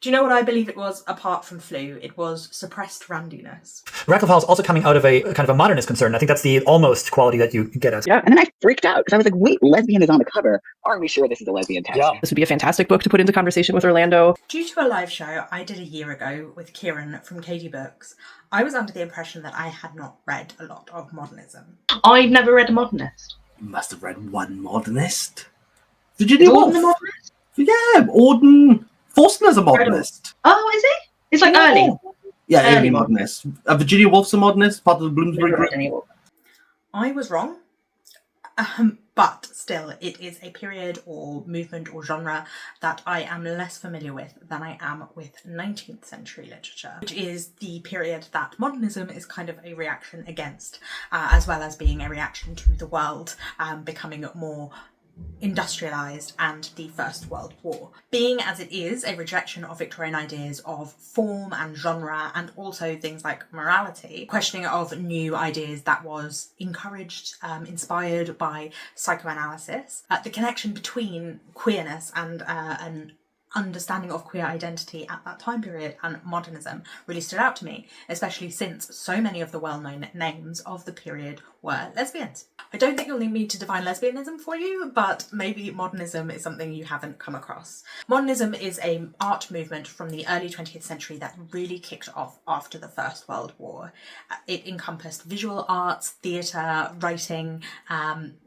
Do you know what I believe it was, apart from flu? It was suppressed randiness. Radclyffe Hall is also coming out of a kind of a modernist concern. I think that's the almost quality that you get at. Yeah, and then I freaked out because I was like, wait, lesbian is on the cover. Are we sure this is a lesbian text? Yeah. This would be a fantastic book to put into conversation with Orlando. Due to a live show I did a year ago with Kieran from Katie Books, I was under the impression that I had not read a lot of modernism. I've never read a modernist. You must have read one modernist. Virginia Woolf. Auden a modernist? Yeah, Auden Forstner's a modernist. Oh, is he? It's like early. Yeah, Early early modernist. Virginia Woolf's a modernist, part of the Bloomsbury group. I was wrong, but still, it is a period or movement or genre that I am less familiar with than I am with 19th century literature, which is the period that modernism is kind of a reaction against, as well as being a reaction to the world becoming more industrialised and the First World War. Being as it is a rejection of Victorian ideas of form and genre, and also things like morality, questioning of new ideas that was encouraged, inspired by psychoanalysis, the connection between queerness and an understanding of queer identity at that time period and modernism really stood out to me, especially since so many of the well-known names of the period were lesbians. I don't think you'll need me to define lesbianism for you, but maybe modernism is something you haven't come across. Modernism is an art movement from the early 20th century that really kicked off after the First World War. It encompassed visual arts, theatre, writing,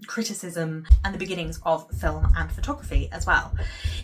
criticism, and the beginnings of film and photography as well.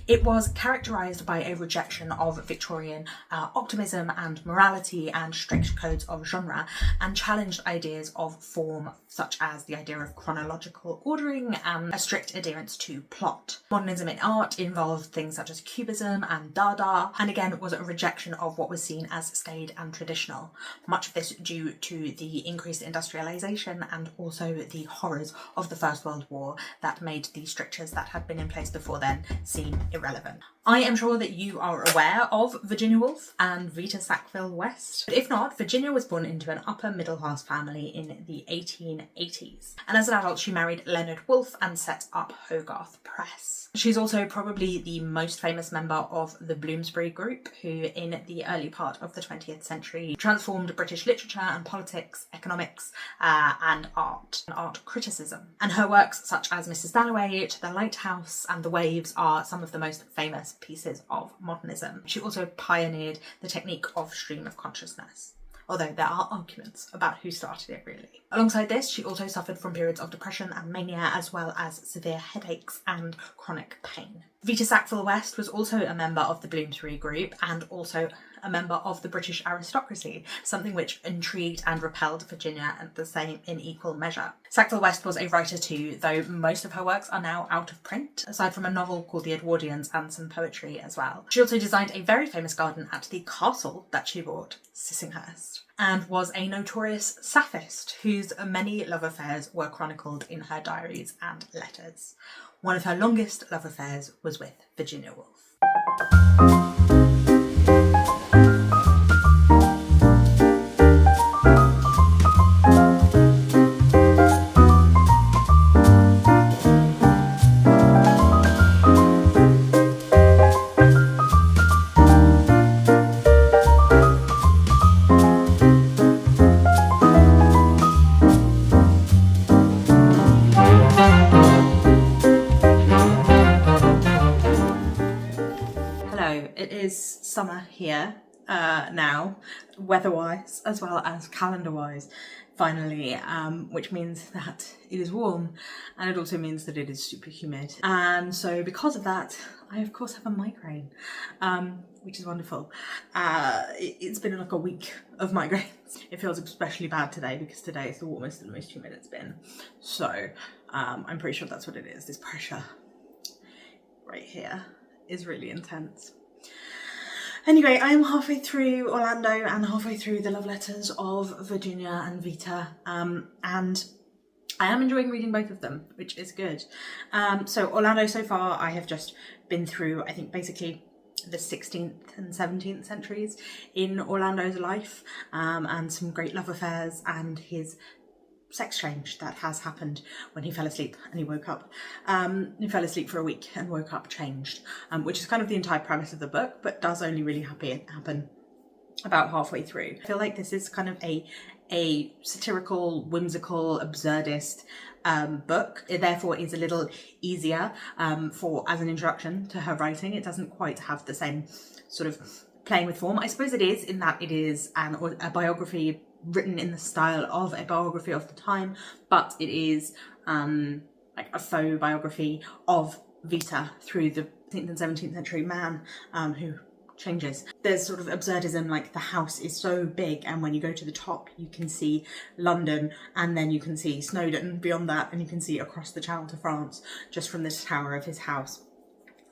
It was characterised by a rejection of Victorian optimism and morality and strict codes of genre, and challenged ideas of form such as the idea of chronological ordering and a strict adherence to plot. Modernism in art involved things such as cubism and dada, and again was a rejection of what was seen as staid and traditional. Much of this due to the increased industrialisation and also the horrors of the First World War that made the strictures that had been in place before then seem irrelevant. I am sure that you are aware of Virginia Woolf and Vita Sackville-West, but if not, Virginia was born into an upper middle class family in the 1880s, and as an adult she married Leonard Woolf and set up Hogarth Press. She's also probably the most famous member of the Bloomsbury group, who in the early part of the 20th century transformed British literature and politics, economics and art criticism. And her works such as Mrs. Dalloway, To the Lighthouse and The Waves are some of the most famous pieces of modernism. She also pioneered the technique of stream of consciousness, although there are arguments about who started it really. Alongside this, she also suffered from periods of depression and mania, as well as severe headaches and chronic pain. Vita Sackville-West was also a member of the Bloomsbury group and also a member of the British aristocracy, something which intrigued and repelled Virginia at the same in equal measure. Sackville-West was a writer too, though most of her works are now out of print, aside from a novel called The Edwardians and some poetry as well. She also designed a very famous garden at the castle that she bought, Sissinghurst, and was a notorious sapphist whose many love affairs were chronicled in her diaries and letters. One of her longest love affairs was with Virginia Woolf. Summer here now, weather-wise as well as calendar-wise, finally, which means that it is warm, and it also means that it is super humid. And so because of that, I of course have a migraine, which is wonderful. It's been like a week of migraines. It feels especially bad today because today is the warmest and most humid it's been. So I'm pretty sure that's what it is. This pressure right here is really intense. Anyway, I am halfway through Orlando and halfway through the love letters of Virginia and Vita, and I am enjoying reading both of them, which is good. So Orlando so far, I have just been through, I think, basically the 16th and 17th centuries in Orlando's life, and some great love affairs and his sex change that has happened when he fell asleep and he woke up. He fell asleep for a week and woke up changed, which is kind of the entire premise of the book, but does only really happen about halfway through. I feel like this is kind of a satirical, whimsical, absurdist book. It therefore is a little easier as an introduction to her writing. It doesn't quite have the same sort of playing with form. I suppose it is, in that it is a biography written in the style of a biography of the time, but it is like a faux biography of Vita through the 16th and 17th century man who changes. There's sort of absurdism, like the house is so big and when you go to the top you can see London and then you can see Snowdon beyond that, and you can see across the Channel to France just from the tower of his house.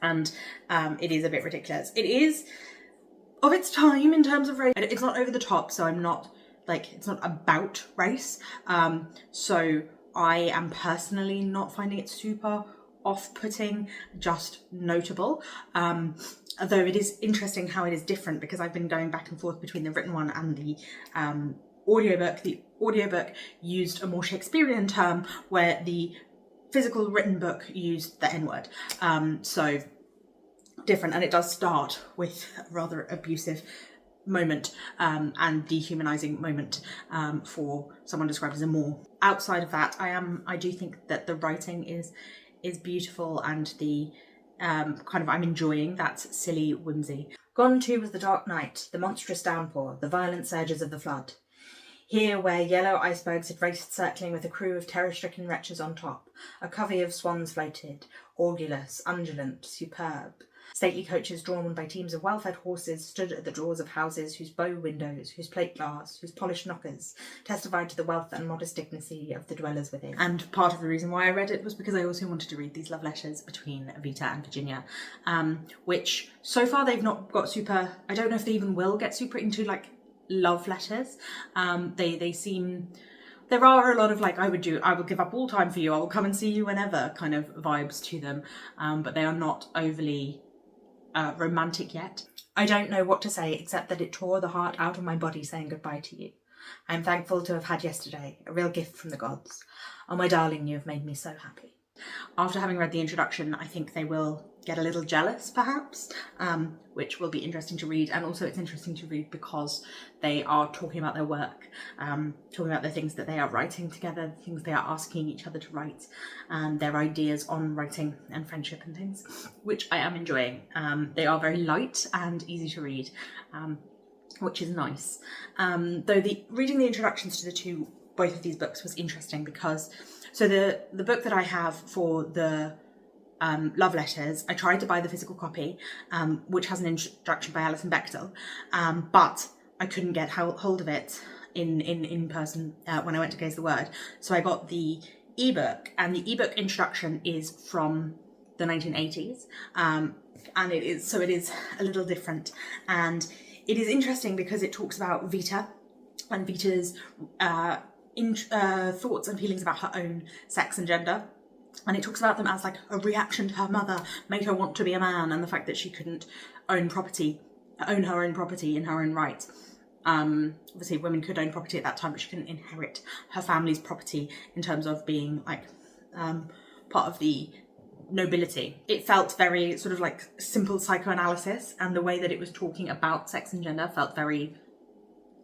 And it is a bit ridiculous. It is of its time in terms of race. It's not over the top, so I'm not like, it's not about race. So I am personally not finding it super off-putting, just notable. Although it is interesting how it is different, because I've been going back and forth between the written one and the audiobook. The audiobook used a more Shakespearean term, where the physical written book used the N-word. So different, and it does start with a rather abusive moment and dehumanizing moment for someone described as a Moor. Outside of that, I do think that the writing is beautiful, and the I'm enjoying that silly whimsy. Gone too was the dark night, the monstrous downpour, the violent surges of the flood. Here, where yellow icebergs had raced circling with a crew of terror-stricken wretches on top, a covey of swans floated, orgulous, undulant, superb. Stately coaches drawn by teams of well-fed horses stood at the doors of houses whose bow windows, whose plate glass, whose polished knockers testified to the wealth and modest dignity of the dwellers within. And part of the reason why I read it was because I also wanted to read these love letters between Vita and Virginia, which so far they've not got super, I don't know if they even will get super into like love letters. They seem, there are a lot of like, I will give up all time for you, I will come and see you whenever kind of vibes to them, but they are not overly romantic yet. I don't know what to say except that it tore the heart out of my body saying goodbye to you. I am thankful to have had yesterday, a real gift from the gods. Oh my darling, you have made me so happy. After having read the introduction, I think they will get a little jealous, perhaps, which will be interesting to read. And also it's interesting to read because they are talking about their work, talking about the things that they are writing together, the things they are asking each other to write, and their ideas on writing and friendship and things, which I am enjoying. They are very light and easy to read, which is nice. Though reading the introductions to both of these books was interesting because, so the book that I have for the love letters, I tried to buy the physical copy, which has an introduction by Alison Bechdel, but I couldn't get hold of it in person when I went to Gaze the Word. So I got the ebook, and the ebook introduction is from the 1980s, and it is a little different, and it is interesting because it talks about Vita and Vita's thoughts and feelings about her own sex and gender. And it talks about them as like a reaction to her mother made her want to be a man, and the fact that she couldn't own her own property in her own right. Obviously women could own property at that time, but she couldn't inherit her family's property in terms of being like part of the nobility. It felt very sort of like simple psychoanalysis, and the way that it was talking about sex and gender felt very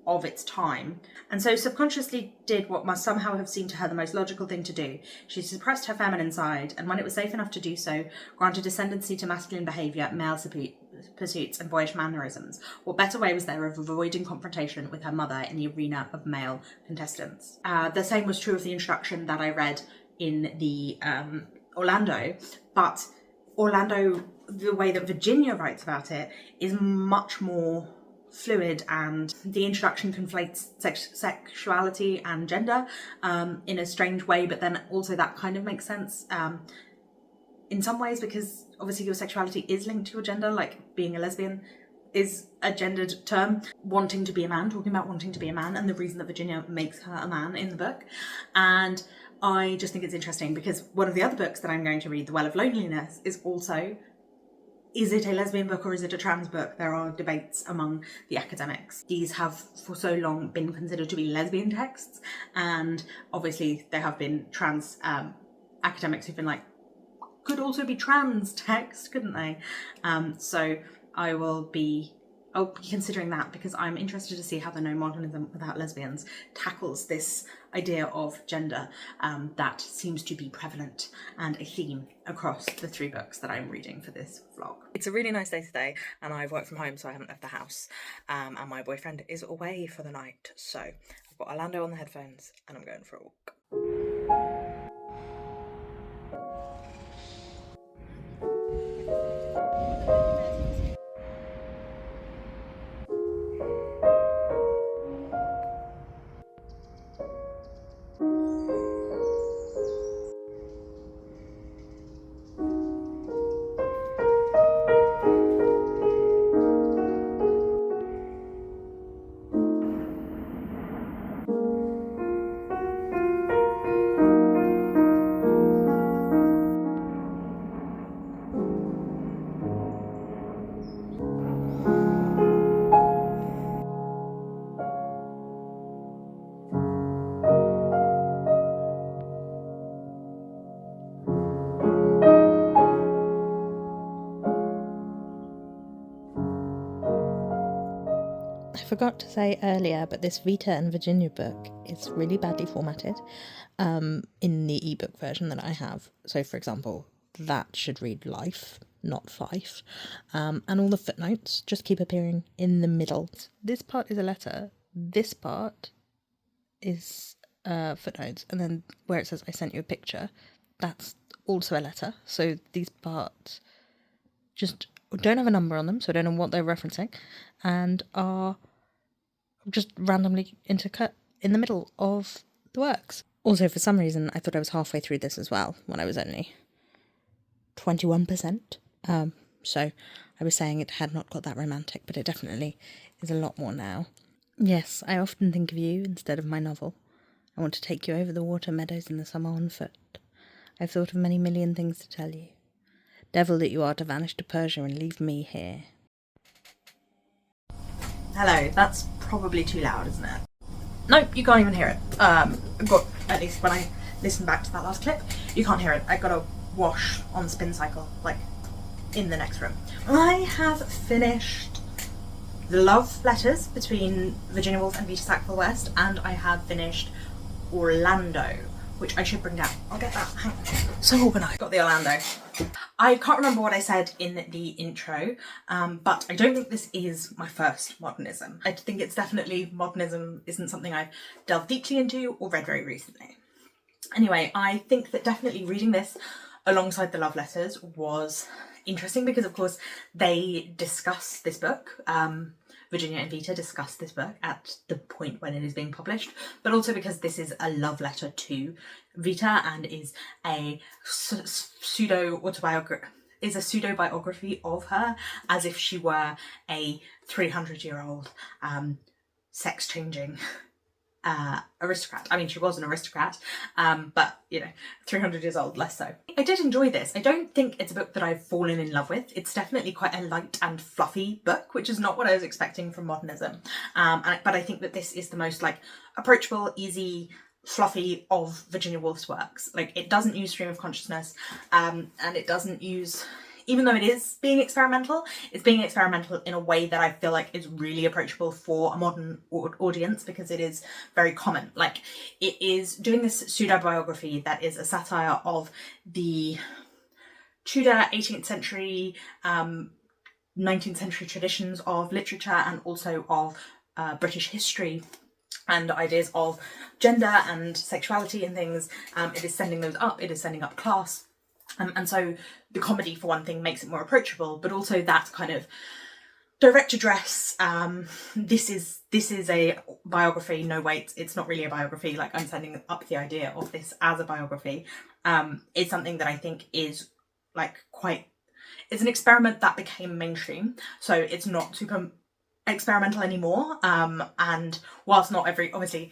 of its time, and so subconsciously did what must somehow have seemed to her the most logical thing to do. She suppressed her feminine side, and when it was safe enough to do so, granted ascendancy to masculine behaviour, male pursuits and boyish mannerisms. What better way was there of avoiding confrontation with her mother in the arena of male contestants? The same was true of the introduction that I read in the Orlando, but Orlando, the way that Virginia writes about it is much more fluid, and the introduction conflates sexuality and gender in a strange way, but then also that kind of makes sense in some ways, because obviously your sexuality is linked to your gender, like being a lesbian is a gendered term. Wanting to be a man, talking about wanting to be a man, and the reason that Virginia makes her a man in the book. And I just think it's interesting because one of the other books that I'm going to read, The Well of Loneliness, is also is it a lesbian book or is it a trans book? There are debates among the academics. These have for so long been considered to be lesbian texts, and obviously there have been trans academics who've been like, could also be trans text, couldn't they? So I'll be considering that, because I'm interested to see how the No Modernism Without Lesbians tackles this idea of gender that seems to be prevalent and a theme across the 3 books that I'm reading for this vlog. It's a really nice day today, and I've worked from home, so I haven't left the house, and my boyfriend is away for the night, so I've got Orlando on the headphones and I'm going for a walk. I forgot to say earlier, but this Vita and Virginia book is really badly formatted in the ebook version that I have. So, for example, that should read life, not fife. And all the footnotes just keep appearing in the middle. This part is a letter. This part is footnotes. And then where it says I sent you a picture, that's also a letter. So these parts just don't have a number on them, so I don't know what they're referencing, and are just randomly intercut in the middle of the works. Also, for some reason, I thought I was halfway through this as well, when I was only 21%. So I was saying it had not got that romantic, but it definitely is a lot more now. Yes, I often think of you instead of my novel. I want to take you over the water meadows in the summer on foot. I've thought of many million things to tell you. Devil that you are, to vanish to Persia and leave me here. Hello, that's probably too loud, isn't it? Nope, you can't even hear it. I've got, at least when I listen back to that last clip, you can't hear it. I've got to wash on the spin cycle, like, in the next room. I have finished the love letters between Virginia Woolf and Vita Sackville-West, and I have finished Orlando, which I should bring down. I'll get that. Hang on. So organised. Got the Orlando. I can't remember what I said in the intro, but I don't think this is my first modernism. I think it's definitely, modernism isn't something I've delved deeply into or read very recently. Anyway, I think that definitely reading this alongside the love letters was interesting because, of course, they discuss this book. Virginia and Vita discuss this book at the point when it is being published, but also because this is a love letter to Vita and is a pseudo-biography of her, as if she were a 300-year-old sex-changing aristocrat. I mean, she was an aristocrat, but, you know, 300 years old, less so. I did enjoy this. I don't think it's a book that I've fallen in love with. It's definitely quite a light and fluffy book, which is not what I was expecting from modernism. But I think that this is the most, like, approachable, easy, fluffy of Virginia Woolf's works. Like, it doesn't use stream of consciousness, and it doesn't use... Even though it is being experimental, it's being experimental in a way that I feel like is really approachable for a modern audience, because it is very common. Like, it is doing this pseudo-biography that is a satire of the Tudor 18th century, 19th century traditions of literature, and also of British history and ideas of gender and sexuality and things. It is sending those up, it is sending up class. And so the comedy, for one thing, makes it more approachable, but also that kind of direct address. This is a biography. No, wait, it's not really a biography. Like, I'm sending up the idea of this as a biography. It's something that I think is like it's an experiment that became mainstream. So it's not super experimental anymore. And whilst not obviously,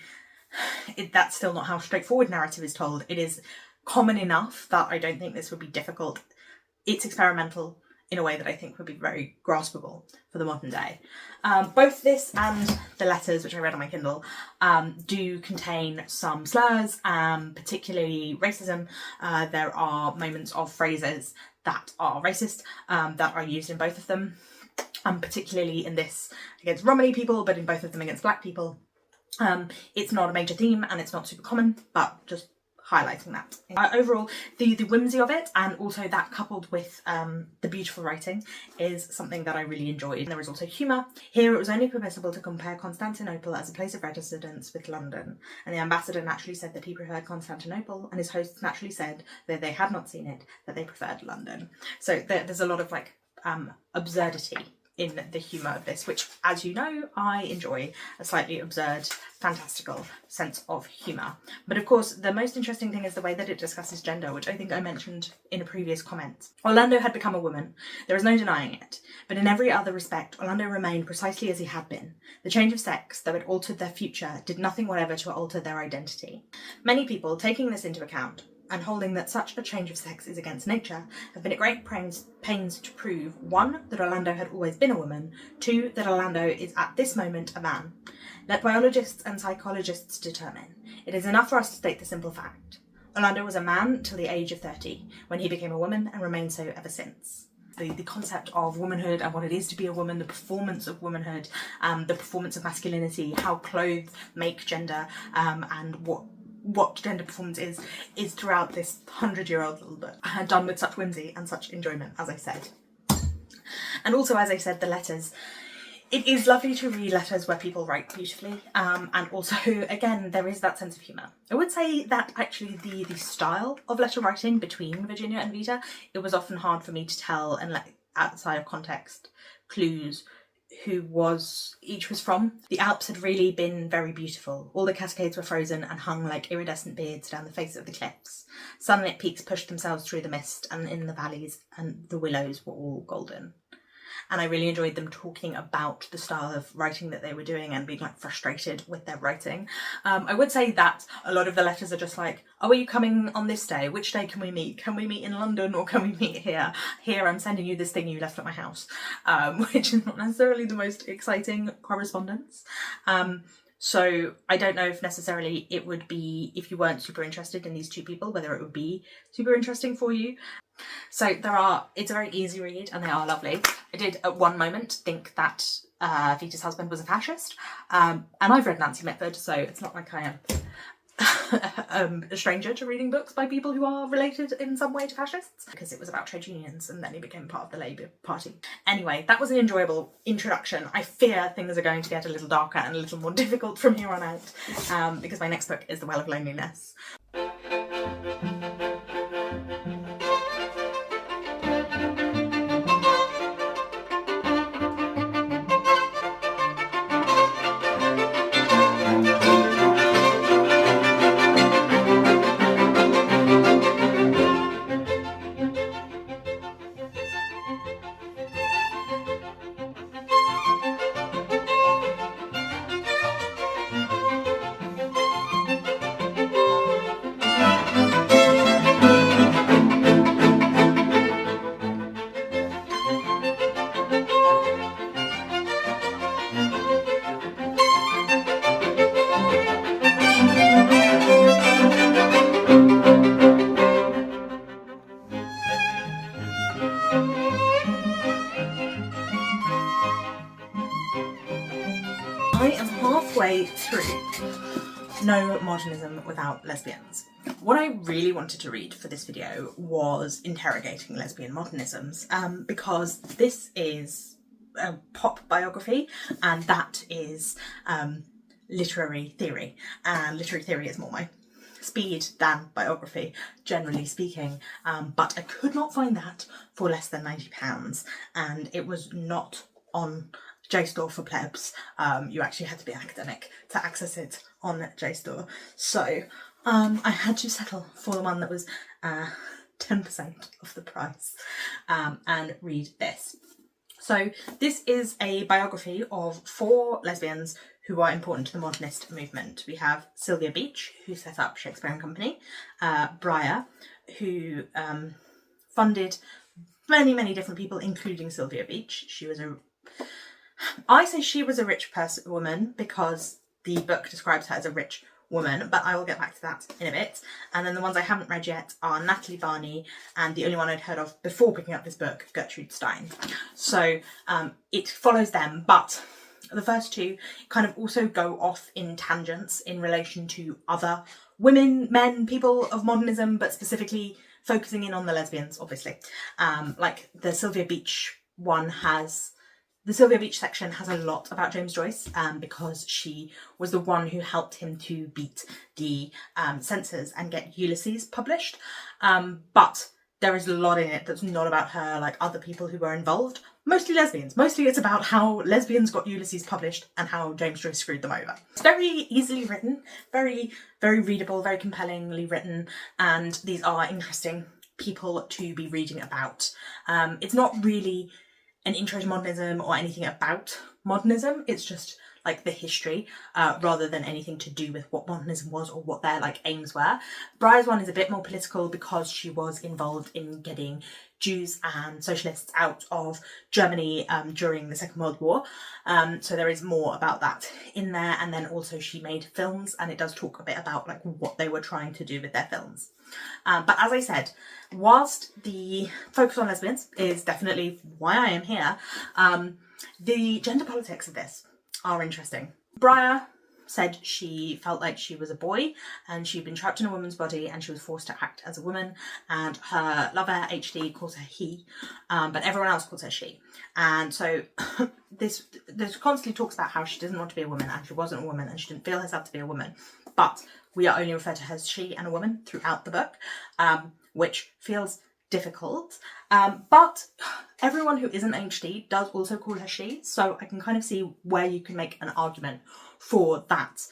that's still not how straightforward narrative is told. It is common enough that I don't think this would be difficult. It's experimental, in a way that I think would be very graspable for the modern day. Both this and the letters, which I read on my Kindle, do contain some slurs, particularly racism. There are moments of phrases that are racist that are used in both of them, particularly in this against Romany people, but in both of them against black people. It's not a major theme and it's not super common, but just highlighting that. Overall, the whimsy of it, and also that coupled with the beautiful writing, is something that I really enjoyed. There is also humour. Here it was only permissible to compare Constantinople as a place of residence with London, and the ambassador naturally said that he preferred Constantinople, and his hosts naturally said that they had not seen it, that they preferred London. So there's a lot of like absurdity in the humour of this, which, as you know, I enjoy a slightly absurd, fantastical sense of humour. But of course, the most interesting thing is the way that it discusses gender, which I think I mentioned in a previous comment. Orlando had become a woman. There is no denying it. But in every other respect, Orlando remained precisely as he had been. The change of sex, though it altered their future, did nothing whatever to alter their identity. Many people, taking this into account, and holding that such a change of sex is against nature, have been at great pains to prove, 1, that Orlando had always been a woman, 2, that Orlando is at this moment a man. Let biologists and psychologists determine. It is enough for us to state the simple fact. Orlando was a man till the age of 30, when he became a woman and remained so ever since. The concept of womanhood and what it is to be a woman, the performance of womanhood, the performance of masculinity, how clothes make gender, and what gender performance is throughout this 100-year-old little book, done with such whimsy and such enjoyment, as I said. And also, as I said, the letters. It is lovely to read letters where people write beautifully, and also, again, there is that sense of humour. I would say that actually the style of letter writing between Virginia and Vita, it was often hard for me to tell, and outside of context clues, who each was from. The Alps had really been very beautiful. All the cascades were frozen and hung like iridescent beards down the face of the cliffs. Sunlit peaks pushed themselves through the mist, and in the valleys and the willows were all golden. And I really enjoyed them talking about the style of writing that they were doing and being like frustrated with their writing. I would say that a lot of the letters are just like, oh, are you coming on this day? Which day can we meet? Can we meet in London or can we meet here? Here, I'm sending you this thing you left at my house, which is not necessarily the most exciting correspondence. So I don't know if necessarily it would be, if you weren't super interested in these two people, whether it would be super interesting for you. So it's a very easy read and they are lovely. I did at one moment think that Vita's husband was a fascist, and I've read Nancy Mitford, so it's not like I am a stranger to reading books by people who are related in some way to fascists, because it was about trade unions and then he became part of the Labour Party. Anyway, that was an enjoyable introduction. I fear things are going to get a little darker and a little more difficult from here on out, because my next book is The Well of Loneliness. I am halfway through No Modernism Without Lesbians. What I really wanted to read for this video was Interrogating Lesbian Modernisms, because this is a pop biography and that is literary theory, and literary theory is more my speed than biography, generally speaking, but I could not find that for less than £90, and it was not on JSTOR for plebs. You actually had to be academic to access it on JSTOR, so I had to settle for the one that was 10% of the price, and read this. So this is a biography of 4 lesbians who are important to the modernist movement. We have Sylvia Beach, who set up Shakespeare and Company, Briar, who funded many, many different people, including Sylvia Beach. I say she was a rich woman because the book describes her as a rich woman, but I will get back to that in a bit. And then the ones I haven't read yet are Natalie Varney and the only one I'd heard of before picking up this book, Gertrude Stein. So it follows them, but the first two kind of also go off in tangents in relation to other women, men, people of modernism, but specifically focusing in on the lesbians, obviously. Like the Sylvia Beach the Sylvia Beach section has a lot about James Joyce because she was the one who helped him to beat the censors and get Ulysses published. But there is a lot in it that's not about her, like other people who were involved. Mostly lesbians. Mostly it's about how lesbians got Ulysses published and how James Joyce screwed them over. It's very easily written, very, very readable, very compellingly written, and these are interesting people to be reading about. It's not really an intro to modernism or anything about modernism. It's just like the history rather than anything to do with what modernism was or what their like aims were. Briar's one is a bit more political because she was involved in getting Jews and socialists out of Germany during the Second World War. So there is more about that in there. And then also she made films, and it does talk a bit about like what they were trying to do with their films. But as I said, whilst the focus on lesbians is definitely why I am here, the gender politics of this are interesting. Briar said she felt like she was a boy and she'd been trapped in a woman's body and she was forced to act as a woman, and her lover HD calls her he, but everyone else calls her she. And so this constantly talks about how she doesn't want to be a woman and she wasn't a woman and she didn't feel herself to be a woman, but we are only referred to her as she and a woman throughout the book, which feels difficult. But everyone who isn't HD does also call her she, so I can kind of see where you can make an argument for that,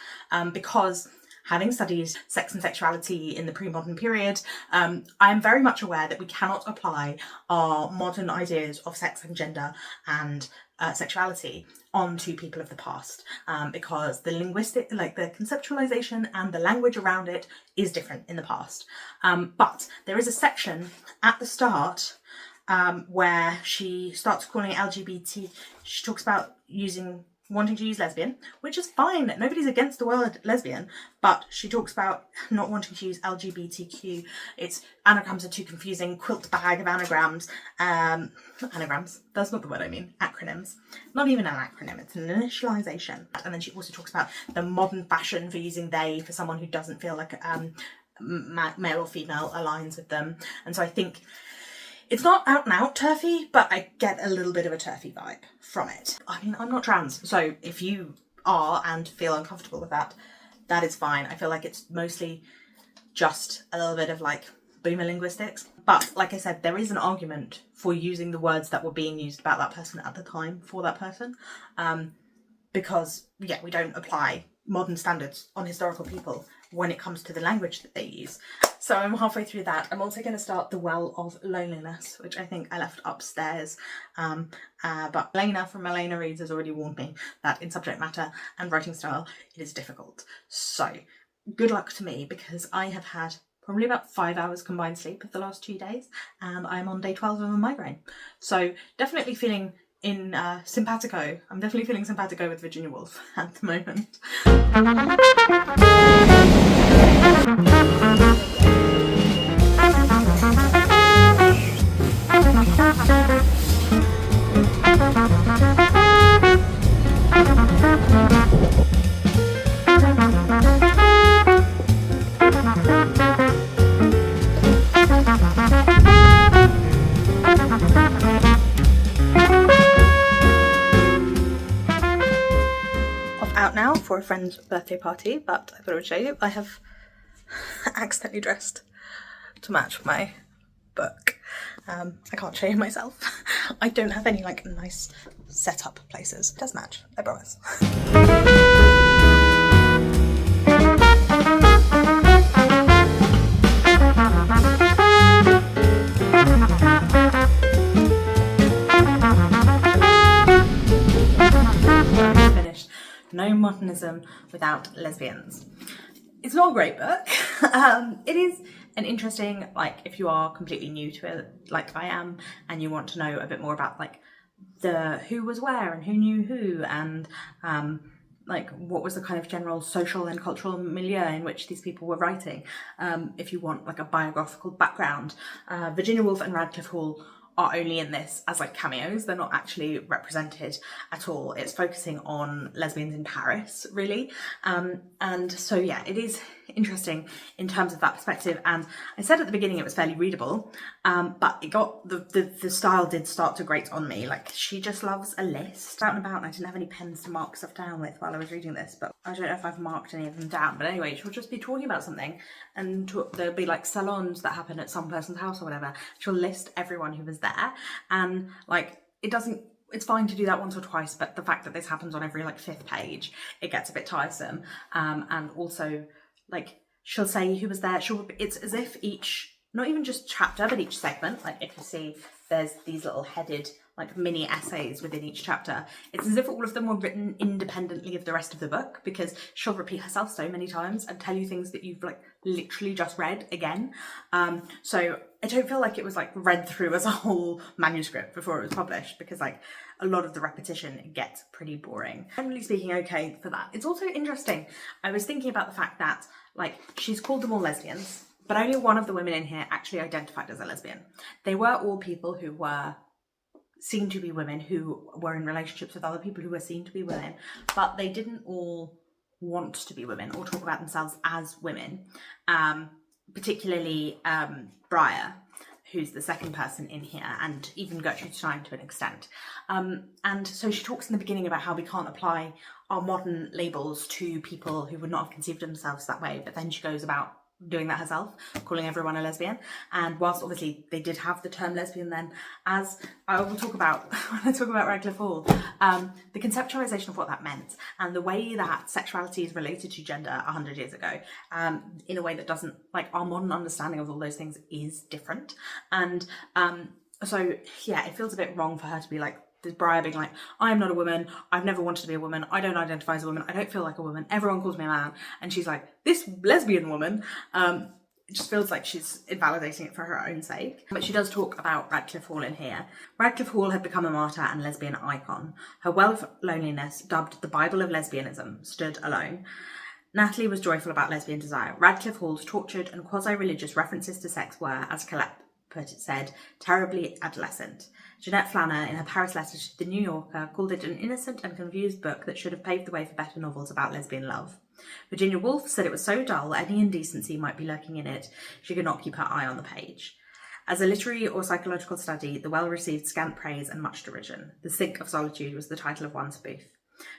because having studied sex and sexuality in the pre-modern period, I'm very much aware that we cannot apply our modern ideas of sex and gender and sexuality onto people of the past, because the linguistic, like the conceptualization and the language around it is different in the past. But there is a section at the start where she starts calling it LGBT. She talks about wanting to use lesbian, which is fine. Nobody's against the word lesbian, but she talks about not wanting to use LGBTQ. Its anagrams are too confusing. Quilt bag of anagrams. Anagrams, that's not the word I mean. Acronyms. Not even an acronym, it's an initialization. And then she also talks about the modern fashion for using they for someone who doesn't feel like male or female aligns with them. And so I think it's not out and out turfy, but I get a little bit of a turfy vibe from it. I mean, I'm not trans, so if you are and feel uncomfortable with that, that is fine. I feel like it's mostly just a little bit of like boomer linguistics. But like I said, there is an argument for using the words that were being used about that person at the time for that person. Because, yeah, we don't apply modern standards on historical people when it comes to the language that they use. So I'm halfway through that. I'm also going to start The Well of Loneliness, which I think I left upstairs. But Elena from Elena Reads has already warned me that in subject matter and writing style, it is difficult. So good luck to me, because I have had probably about 5 hours combined sleep of the last 2 days, and I'm on day 12 of a migraine. So definitely feeling simpatico. I'm definitely feeling simpatico with Virginia Woolf at the moment. Out now for a friend's birthday party, but I thought I would show you. I have accidentally dressed to match my book. I can't show you myself. I don't have any like nice setup places. It does match, I promise. Finished. No Modernism Without Lesbians. It's not a great book. It is an interesting, like, if you are completely new to it, like I am, and you want to know a bit more about like the who was where and who knew who, and like what was the kind of general social and cultural milieu in which these people were writing. If you want like a biographical background, Virginia Woolf and Radclyffe Hall are only in this as like cameos. They're not actually represented at all. It's focusing on lesbians in Paris, really. And so yeah, it is interesting in terms of that perspective. And I said at the beginning it was fairly readable, but it got the style did start to grate on me. Like, she just loves a list out and about, and I didn't have any pens to mark stuff down with while I was reading this, but I don't know if I've marked any of them down. But anyway, she'll just be talking about something, and there'll be like salons that happen at some person's house or whatever. She'll list everyone who was there, and like it's fine to do that once or twice, but the fact that this happens on every like 5th page, it gets a bit tiresome. And also, like, she'll say who was there. It's as if each, not even just chapter, but each segment, like if you see there's these little headed like mini essays within each chapter, it's as if all of them were written independently of the rest of the book, because she'll repeat herself so many times and tell you things that you've like literally just read again. So I don't feel like it was like read through as a whole manuscript before it was published, because like a lot of the repetition gets pretty boring. Generally speaking, okay for that. It's also interesting, I was thinking about the fact that like she's called them all lesbians, but only one of the women in here actually identified as a lesbian. They were all people who were seen to be women, who were in relationships with other people who were seen to be women, but they didn't all want to be women or talk about themselves as women. Particularly Briar, who's the second person in here, and even Gertrude Stein to an extent. And so she talks in the beginning about how we can't apply our modern labels to people who would not have conceived themselves that way, but then she goes about doing that herself, calling everyone a lesbian. And whilst obviously they did have the term lesbian then, as I will talk about when I talk about Radclyffe Hall, the conceptualization of what that meant and the way that sexuality is related to gender 100 years ago, in a way that doesn't, like, our modern understanding of all those things is different. And so yeah, it feels a bit wrong for her to be like, this Briar being like, I am not a woman, I've never wanted to be a woman, I don't identify as a woman, I don't feel like a woman, everyone calls me a man. And she's like, this lesbian woman, it just feels like she's invalidating it for her own sake. But she does talk about Radclyffe Hall in here. Radclyffe Hall had become a martyr and lesbian icon. Her well of loneliness, dubbed the Bible of lesbianism, stood alone. Natalie was joyful about lesbian desire. Radclyffe Hall's tortured and quasi-religious references to sex were, as Colette put it, said, terribly adolescent. Jeanette Flanner, in her Paris letter to The New Yorker, called it an innocent and confused book that should have paved the way for better novels about lesbian love. Virginia Woolf said it was so dull any indecency might be lurking in it, she could not keep her eye on the page. As a literary or psychological study, the well received scant praise and much derision. The Sink of Solitude was the title of one spoof.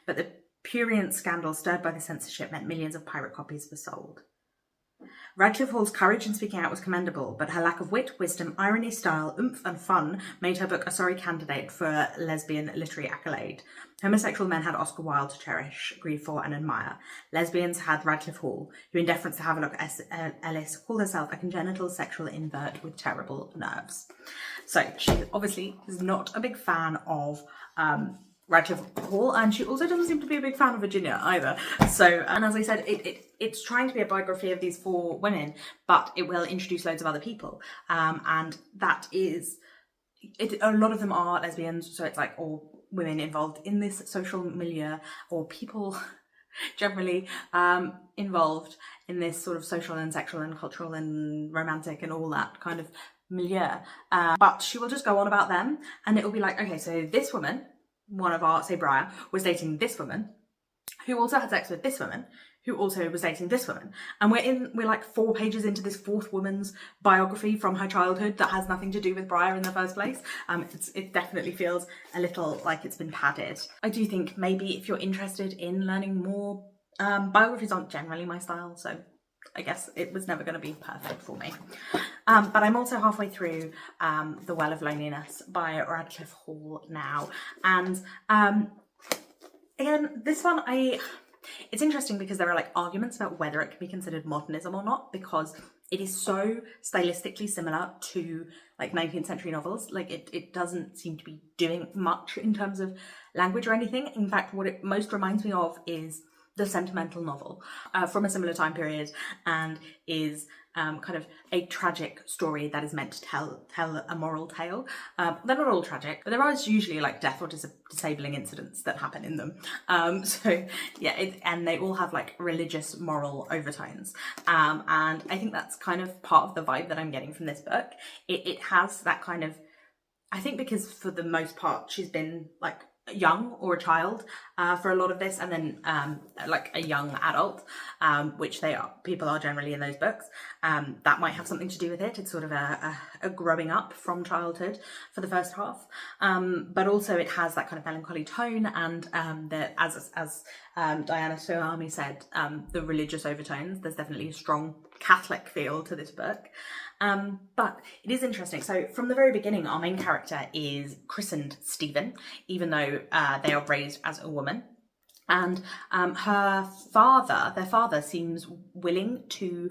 But the prurient scandal stirred by the censorship meant millions of pirate copies were sold. Radclyffe Hall's courage in speaking out was commendable, but her lack of wit, wisdom, irony, style, oomph and fun made her book a sorry candidate for lesbian literary accolade. Homosexual men had Oscar Wilde to cherish, grieve for and admire. Lesbians had Radclyffe Hall, who in deference to Havelock Ellis called herself a congenital sexual invert with terrible nerves. So she obviously is not a big fan of Radclyffe Hall, and she also doesn't seem to be a big fan of Virginia either. So, and as I said, it's trying to be a biography of these 4 women, but it will introduce loads of other people. And that is, a lot of them are lesbians, so it's like all women involved in this social milieu, or people generally involved in this sort of social and sexual and cultural and romantic and all that kind of milieu. But she will just go on about them, and it will be like, okay, so this woman, one of our, say Briar, was dating this woman, who also had sex with this woman, who also was dating this woman. And we're like 4 pages into this 4th woman's biography from her childhood that has nothing to do with Briar in the first place. It definitely feels a little like it's been padded. I do think maybe if you're interested in learning more, biographies aren't generally my style, so I guess it was never going to be perfect for me. But I'm also halfway through The Well of Loneliness by Radclyffe Hall now. And again, this one, it's interesting because there are like arguments about whether it can be considered modernism or not, because it is so stylistically similar to like 19th century novels. Like it doesn't seem to be doing much in terms of language or anything. In fact, what it most reminds me of is the sentimental novel from a similar time period, and is kind of a tragic story that is meant to tell a moral tale. They're not all tragic, but there are usually like death or disabling incidents that happen in them. So yeah, and they all have like religious moral overtones. And I think that's kind of part of the vibe that I'm getting from this book. It has that kind of, I think because for the most part she's been like young or a child for a lot of this, and then like a young adult, which people are generally in those books. That might have something to do with it. It's sort of a growing up from childhood for the first half, but also it has that kind of melancholy tone, and as Diana Soami said, the religious overtones. There's definitely a strong Catholic feel to this book. But it is interesting. So from the very beginning, our main character is christened Stephen, even though they are raised as a woman. And their father seems willing to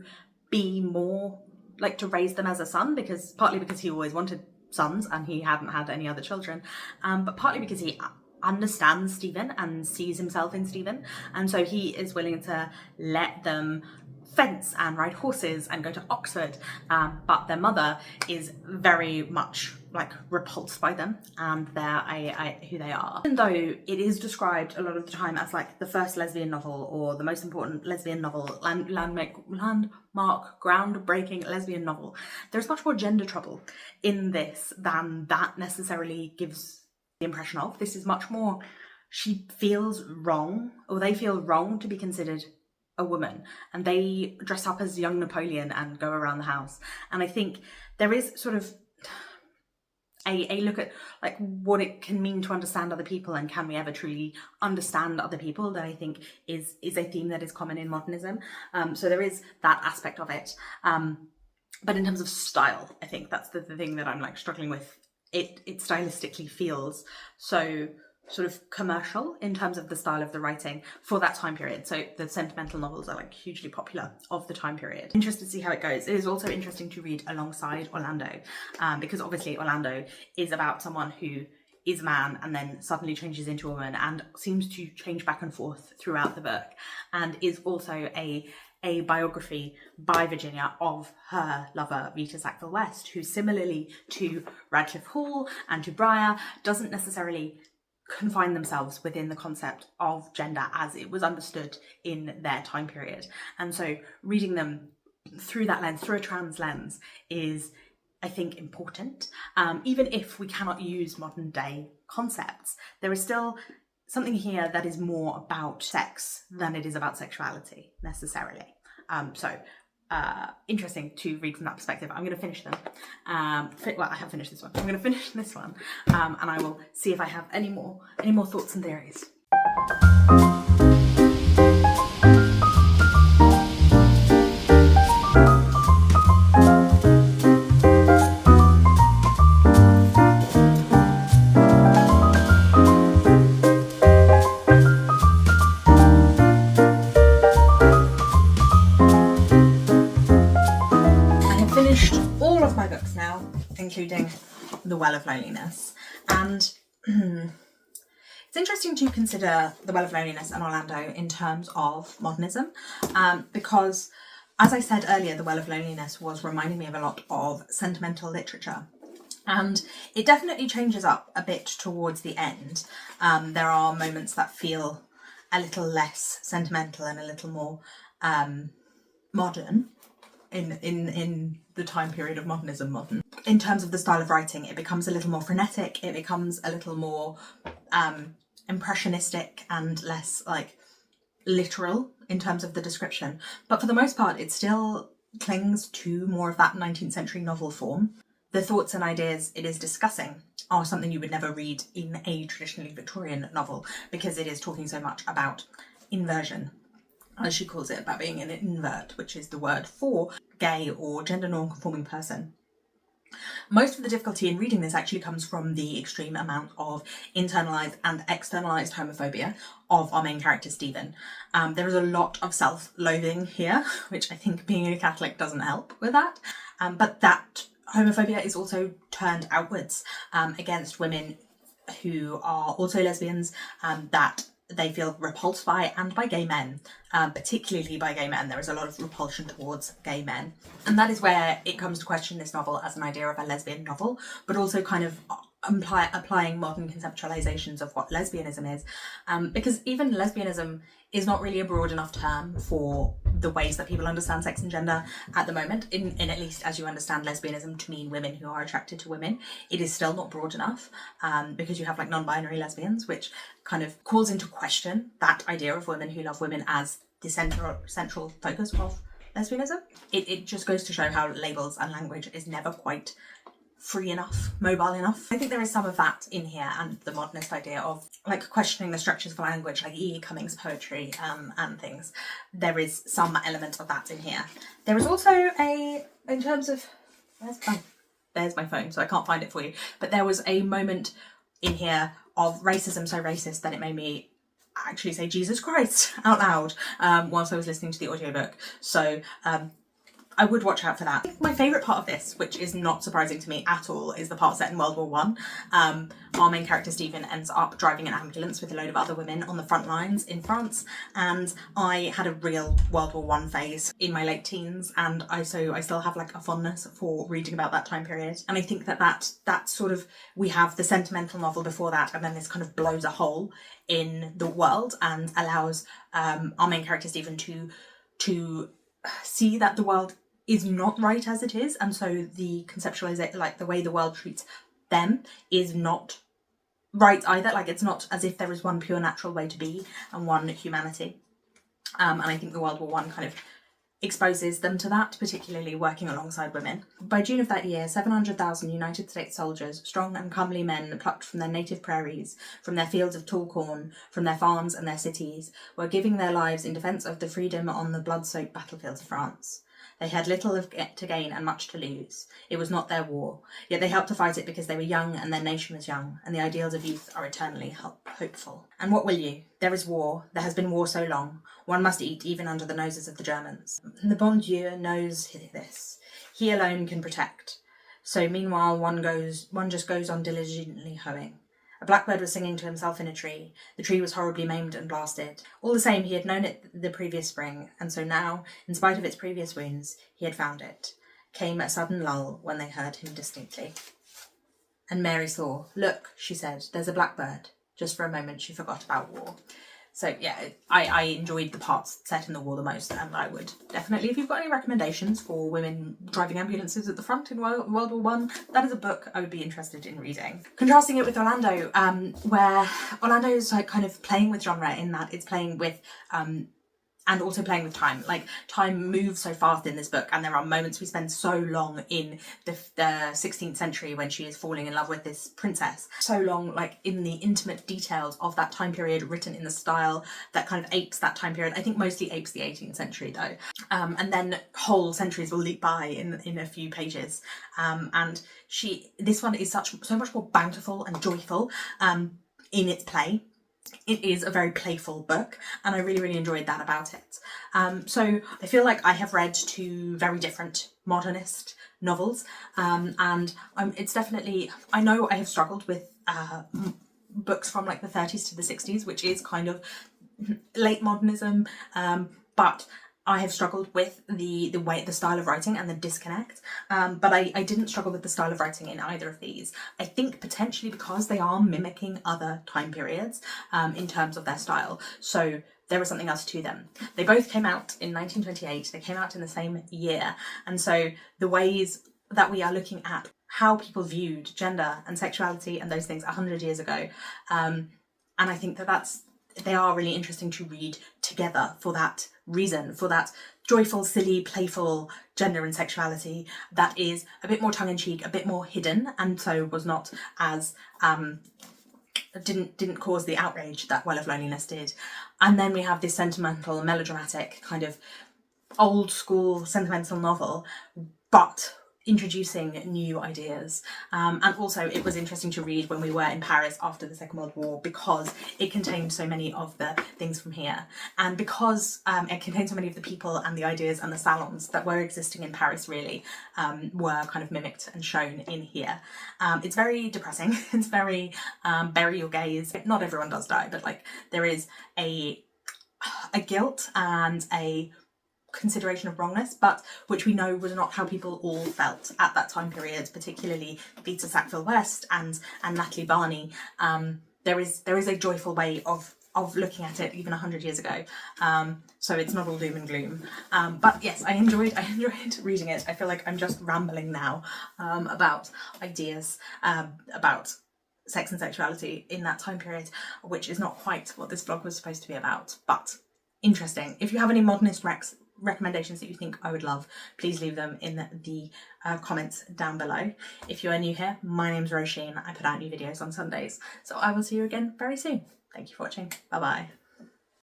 be more, like to raise them as a son, partly because he always wanted sons and he hadn't had any other children, but partly because he understands Stephen and sees himself in Stephen. And so he is willing to let them fence and ride horses and go to Oxford, but their mother is very much like repulsed by them and who they are. Even though it is described a lot of the time as like the first lesbian novel or the most important lesbian novel, landmark, groundbreaking lesbian novel, there's much more gender trouble in this than that necessarily gives the impression of. This is much more, she feels wrong, or they feel wrong to be considered a woman, and they dress up as young Napoleon and go around the house. And I think there is sort of a look at like what it can mean to understand other people, and can we ever truly understand other people, that I think is a theme that is common in modernism. So there is that aspect of it. But in terms of style, I think that's the thing that I'm like struggling with. It stylistically feels so sort of commercial in terms of the style of the writing for that time period. So the sentimental novels are like hugely popular of the time period. Interested to see how it goes. It is also interesting to read alongside Orlando, because obviously Orlando is about someone who is a man and then suddenly changes into a woman and seems to change back and forth throughout the book, and is also a biography by Virginia of her lover Vita Sackville-West, who similarly to Radclyffe Hall and to Briar doesn't necessarily confine themselves within the concept of gender as it was understood in their time period. And so reading them through that lens, through a trans lens, is, I think, important. Even if we cannot use modern day concepts, there is still something here that is more about sex than it is about sexuality necessarily. Interesting to read from that perspective. I'm going to finish them. I have finished this one. I'm going to finish this one, and I will see if I have any more thoughts and theories. Including The Well of Loneliness. And it's interesting to consider The Well of Loneliness and Orlando in terms of modernism, because, as I said earlier, The Well of Loneliness was reminding me of a lot of sentimental literature. And it definitely changes up a bit towards the end. There are moments that feel a little less sentimental and a little more modern in the time period of modernism. In terms of the style of writing, it becomes a little more frenetic, it becomes a little more impressionistic and less like literal in terms of the description. But for the most part, it still clings to more of that 19th century novel form. The thoughts and ideas it is discussing are something you would never read in a traditionally Victorian novel, because it is talking so much about inversion, as she calls it, about being an invert, which is the word for gay or gender non-conforming person. Most of the difficulty in reading this actually comes from the extreme amount of internalized and externalized homophobia of our main character, Stephen. There is a lot of self-loathing here, which I think being a Catholic doesn't help with that. But that homophobia is also turned outwards against women who are also lesbians, that they feel repulsed by, and by gay men, particularly by gay men. There is a lot of repulsion towards gay men. And that is where it comes to question this novel as an idea of a lesbian novel, but also kind of applying modern conceptualizations of what lesbianism is. Because even lesbianism is not really a broad enough term for the ways that people understand sex and gender at the moment, in at least as you understand lesbianism to mean women who are attracted to women. It is still not broad enough, because you have like non-binary lesbians, which kind of calls into question that idea of women who love women as the central focus of lesbianism. It just goes to show how labels and language is never quite free enough, mobile enough. I think there is some of that in here, and the modernist idea of like questioning the structures of language, like E. Cummings' poetry and things. There is some element of that in here. There is also in terms of, there's my phone, so I can't find it for you, but there was a moment in here of racism so racist that it made me actually say Jesus Christ out loud whilst I was listening to the audiobook. So I would watch out for that. My favourite part of this, which is not surprising to me at all, is the part set in World War One. Our main character Stephen ends up driving an ambulance with a load of other women on the front lines in France, and I had a real World War One phase in my late teens, and I still have like a fondness for reading about that time period. And I think that sort of, we have the sentimental novel before that, and then this kind of blows a hole in the world and allows our main character Stephen to see that the world is not right as it is, and so the conceptualization, like the way the world treats them, is not right either. Like, it's not as if there is one pure natural way to be and one humanity. And I think the World War One kind of exposes them to that, particularly working alongside women. By June of that year, 700,000 United States soldiers, strong and comely men plucked from their native prairies, from their fields of tall corn, from their farms and their cities, were giving their lives in defence of the freedom on the blood-soaked battlefields of France. They had little to gain and much to lose. It was not their war, yet they helped to fight it because they were young and their nation was young, and the ideals of youth are eternally hopeful. And what will you? There is war. There has been war so long. One must eat even under the noses of the Germans. The bon Dieu knows this. He alone can protect. So meanwhile, one just goes on diligently hoeing. A blackbird was singing to himself in a tree. The tree was horribly maimed and blasted. All the same, he had known it the previous spring, and so now, in spite of its previous wounds, he had found it. Came a sudden lull when they heard him distinctly. And Mary saw. Look, she said, there's a blackbird. Just for a moment she forgot about war. So yeah, I enjoyed the parts set in the war the most, and I would definitely, if you've got any recommendations for women driving ambulances at the front in World War One, that is a book I would be interested in reading. Contrasting it with Orlando, where Orlando is like kind of playing with genre in that it's playing with and also playing with time. Like, time moves so fast in this book, and there are moments we spend so long in the 16th century when she is falling in love with this princess. So long, like, in the intimate details of that time period, written in the style that kind of apes that time period. I think mostly apes the 18th century, though. And then whole centuries will leap by in a few pages. And this one is so much more bountiful and joyful in its play. It is a very playful book, and I really, really enjoyed that about it. So I feel like I have read two very different modernist novels, and it's definitely, I know I have struggled with books from like the 30s to the 60s, which is kind of late modernism, but I have struggled with the style of writing and the disconnect, but I didn't struggle with the style of writing in either of these. I think potentially because they are mimicking other time periods in terms of their style, so there was something else to them. They both came out in 1928, they came out in the same year, and so the ways that we are looking at how people viewed gender and sexuality and those things 100 years ago, and I think they are really interesting to read together for that reason, for that joyful, silly, playful gender and sexuality that is a bit more tongue-in-cheek, a bit more hidden, and so was not as didn't cause the outrage that Well of Loneliness did. And then we have this sentimental, melodramatic kind of old school sentimental novel, but introducing new ideas, and also it was interesting to read when we were in Paris after the Second World War, because it contained so many of the things from here, and because it contained so many of the people and the ideas and the salons that were existing in Paris really were kind of mimicked and shown in here. It's very depressing. It's very bury your gaze. Not everyone does die, but like there is a guilt and a consideration of wrongness, but which we know was not how people all felt at that time period, particularly Vita Sackville-West and Natalie Barney. There is a joyful way of looking at it even 100 years ago, so it's not all doom and gloom. But yes, I enjoyed reading it. I feel like I'm just rambling now about ideas about sex and sexuality in that time period, which is not quite what this vlog was supposed to be about, but interesting. If you have any modernist recommendations that you think I would love, please leave them in the comments down below. If you are new here, my name's Roisin. I put out new videos on Sundays, so I will see you again very soon. Thank you for watching. Bye bye.